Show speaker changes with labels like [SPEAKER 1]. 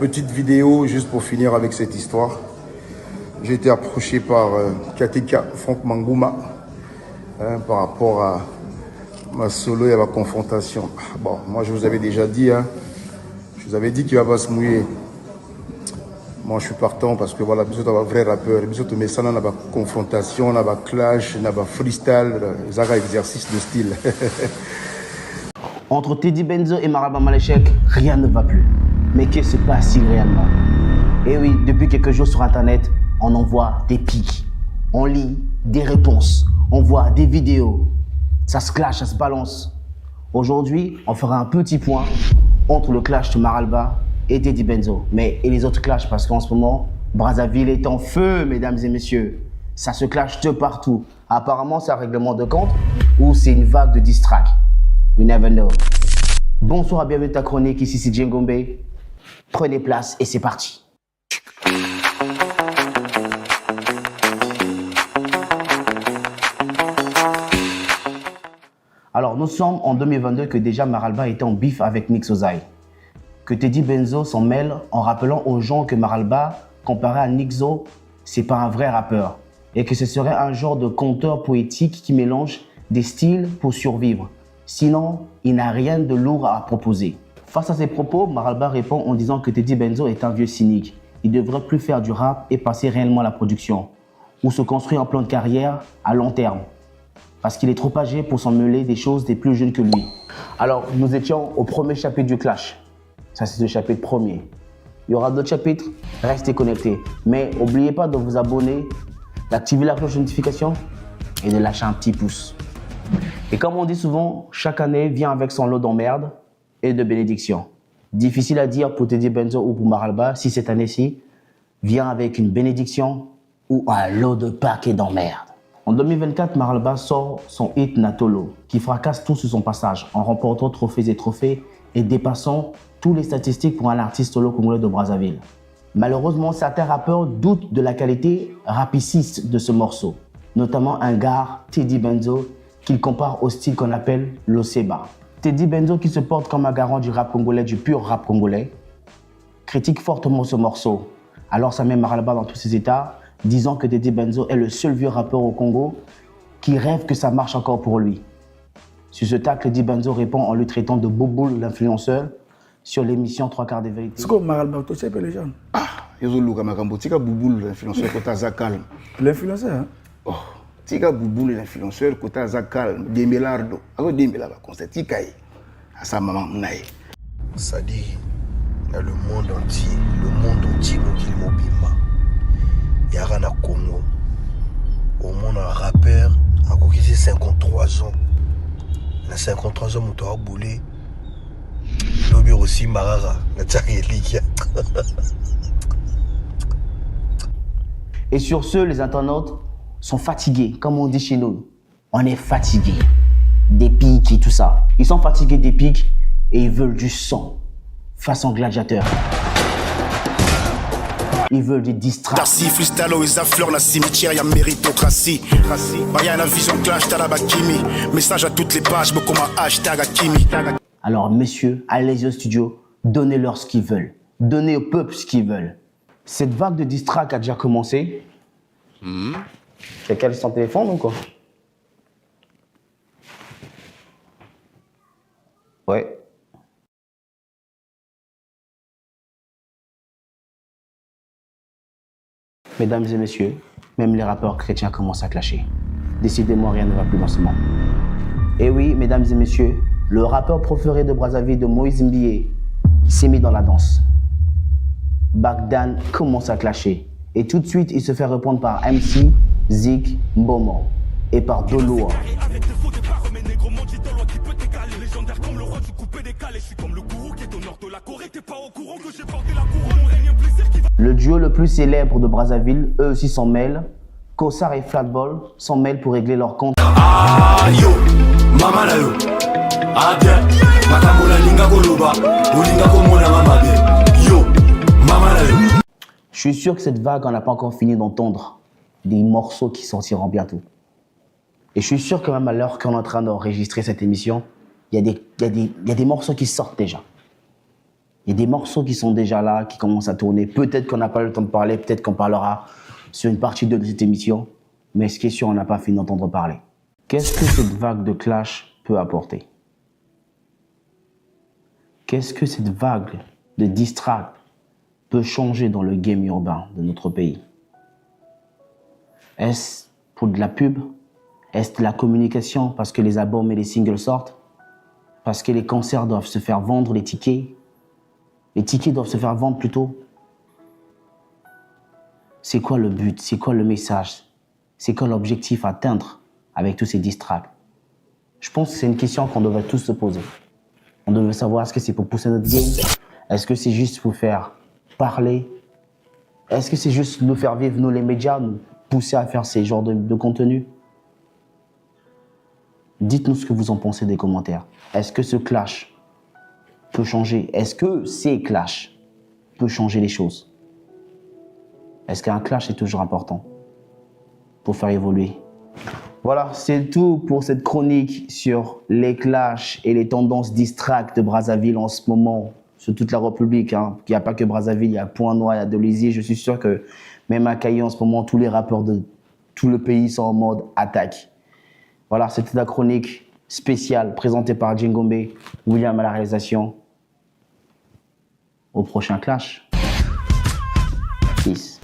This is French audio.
[SPEAKER 1] petite vidéo juste pour finir avec cette histoire. J'ai été approché par Katika Franck Mangouma par rapport à ma solo et à ma confrontation. Bon, moi je vous avais déjà dit, je vous avais dit qu'il va pas se mouiller. Moi je suis partant parce que voilà, besoin d'avoir un vrai rappeur, besoin de mettre ça dans la confrontation, dans la clash, dans la freestyle, dans un exercice de style.
[SPEAKER 2] Entre Teddy Benzo et Maralba Malechek, rien ne va plus. Mais que se passe-t-il réellement? Et oui, depuis quelques jours sur Internet, on envoie des pics, on lit des réponses, on voit des vidéos. Ça se clash, ça se balance. Aujourd'hui, on fera un petit point entre le clash de Maralba et Teddy Benzo. Mais et les autres clashs, parce qu'en ce moment, Brazzaville est en feu, mesdames et messieurs. Ça se clash de partout. Apparemment, c'est un règlement de compte ou c'est une vague de diss track. We never know. Bonsoir et bienvenue à ta chronique, ici c'est Djengombe. Prenez place et c'est parti. Alors nous sommes en 2022 que déjà Maralba était en bif avec Nix Ozai. Que Teddy Benzo s'en mêle en rappelant aux gens que Maralba, comparé à Nixo, c'est pas un vrai rappeur. Et que ce serait un genre de conteur poétique qui mélange des styles pour survivre. Sinon, il n'a rien de lourd à proposer. Face à ces propos, Maralba répond en disant que Teddy Benzo est un vieux cynique. Il devrait plus faire du rap et passer réellement à la production. Ou se construire un plan de carrière à long terme. Parce qu'il est trop âgé pour s'en mêler des choses des plus jeunes que lui. Alors, nous étions au premier chapitre du clash. Ça, c'est le chapitre premier. Il y aura d'autres chapitres, restez connectés. Mais n'oubliez pas de vous abonner, d'activer la cloche de notification et de lâcher un petit pouce. Et comme on dit souvent, chaque année vient avec son lot d'emmerdes et de bénédictions. Difficile à dire pour Teddy Benzo ou pour Maralba si cette année-ci vient avec une bénédiction ou un lot de paquets d'emmerdes. En 2024, Maralba sort son hit Natolo, qui fracasse tout sur son passage en remportant trophées et trophées et dépassant toutes les statistiques pour un artiste solo congolais de Brazzaville. Malheureusement, certains rappeurs doutent de la qualité rapiciste de ce morceau, notamment un gars, Teddy Benzo, qu'il compare au style qu'on appelle l'Oseba. Teddy Benzo, qui se porte comme un garant du rap congolais, du pur rap congolais, critique fortement ce morceau. Alors ça met Maralba dans tous ses états, disant que Teddy Benzo est le seul vieux rappeur au Congo qui rêve que ça marche encore pour lui. Sur ce tacle, Teddy Benzo répond en lui traitant de bouboule l'influenceur sur l'émission 3 quarts de vérité.
[SPEAKER 3] C'est comme Maralba, tu sais pas les gens.
[SPEAKER 1] Ah, ils ont loué Makambo, tika bouboule l'influenceur côté Zakal.
[SPEAKER 3] L'influenceur, hein?
[SPEAKER 1] Oh, tika bouboule l'influenceur côté Zakal, Dembelardo. Alors Dembelaba, constat tika à sa maman naï.
[SPEAKER 4] Ça dit, dans le monde entier qu'il mobima. Il y a un Congo. Au monde, un rappeur, a coquillé 53 ans. À 53 ans, on a boulé. L'objet aussi, Marara.
[SPEAKER 2] Et sur ce, les internautes sont fatigués, comme on dit chez nous. On est fatigués des pics et tout ça. Ils sont fatigués des pics et ils veulent du sang, façon gladiateur. Ils veulent des distracts.
[SPEAKER 5] Darcy, freestyle, ils affleurent la cimetière, y'a méritocratie. Y'a la vision clash, t'as la bakimi. Message à toutes les pages, me comme un hashtag Akimi.
[SPEAKER 2] Alors, messieurs, allez au studio, donnez-leur ce qu'ils veulent. Donnez au peuple ce qu'ils veulent. Cette vague de distracts a déjà commencé. Quelqu'un sans téléphone ou quoi? Ouais. Mesdames et messieurs, même les rappeurs chrétiens commencent à clasher. Décidément, rien ne va plus dans ce monde. Et oui, mesdames et messieurs, le rappeur préféré de Brazzaville de Moïse Mbié s'est mis dans la danse. Bagdan commence à clasher. Et tout de suite, il se fait répondre par MC, Zik, Mbomo et par Doloa. Le duo le plus célèbre de Brazzaville, eux aussi s'en mêlent. Kossar et Flatball s'en mêlent pour régler leur compte. Je suis sûr que cette vague, on n'a pas encore fini d'entendre des morceaux qui sortiront bientôt. Et je suis sûr que même à l'heure qu'on est en train d'enregistrer cette émission, il y a des morceaux qui sortent déjà. Il y a des morceaux qui sont déjà là, qui commencent à tourner. Peut-être qu'on n'a pas le temps de parler, peut-être qu'on parlera sur une partie de cette émission. Mais ce qui est sûr, on n'a pas fini d'entendre parler. Qu'est-ce que cette vague de clash peut apporter? Qu'est-ce que cette vague de distract peut changer dans le game urbain de notre pays? Est-ce pour de la pub? Est-ce de la communication parce que les albums et les singles sortent? Parce que les concerts doivent se faire vendre, les tickets? Les tickets doivent se faire vendre plutôt. C'est quoi le but? C'est quoi le message? C'est quoi l'objectif à atteindre avec tous ces distracts? Je pense que c'est une question qu'on devrait tous se poser. On devrait savoir, est-ce que c'est pour pousser notre game? Est-ce que c'est juste pour faire parler? Est-ce que c'est juste nous faire vivre, nous les médias, nous pousser à faire ces genres de contenu? Dites-nous ce que vous en pensez des commentaires. Est-ce que ce clash peut changer? Est-ce que ces clashs peuvent changer les choses? Est-ce qu'un clash est toujours important pour faire évoluer? Voilà, c'est tout pour cette chronique sur les clashs et les tendances distract de Brazzaville en ce moment, sur toute la République. Il n'y a pas que Brazzaville, il y a Pointe-Noire, il y a Dolisie. Je suis sûr que même à Cayenne en ce moment, tous les rappeurs de tout le pays sont en mode attaque. Voilà, c'était la chronique spéciale présentée par Djengombe, William à la réalisation. Au prochain clash. Peace.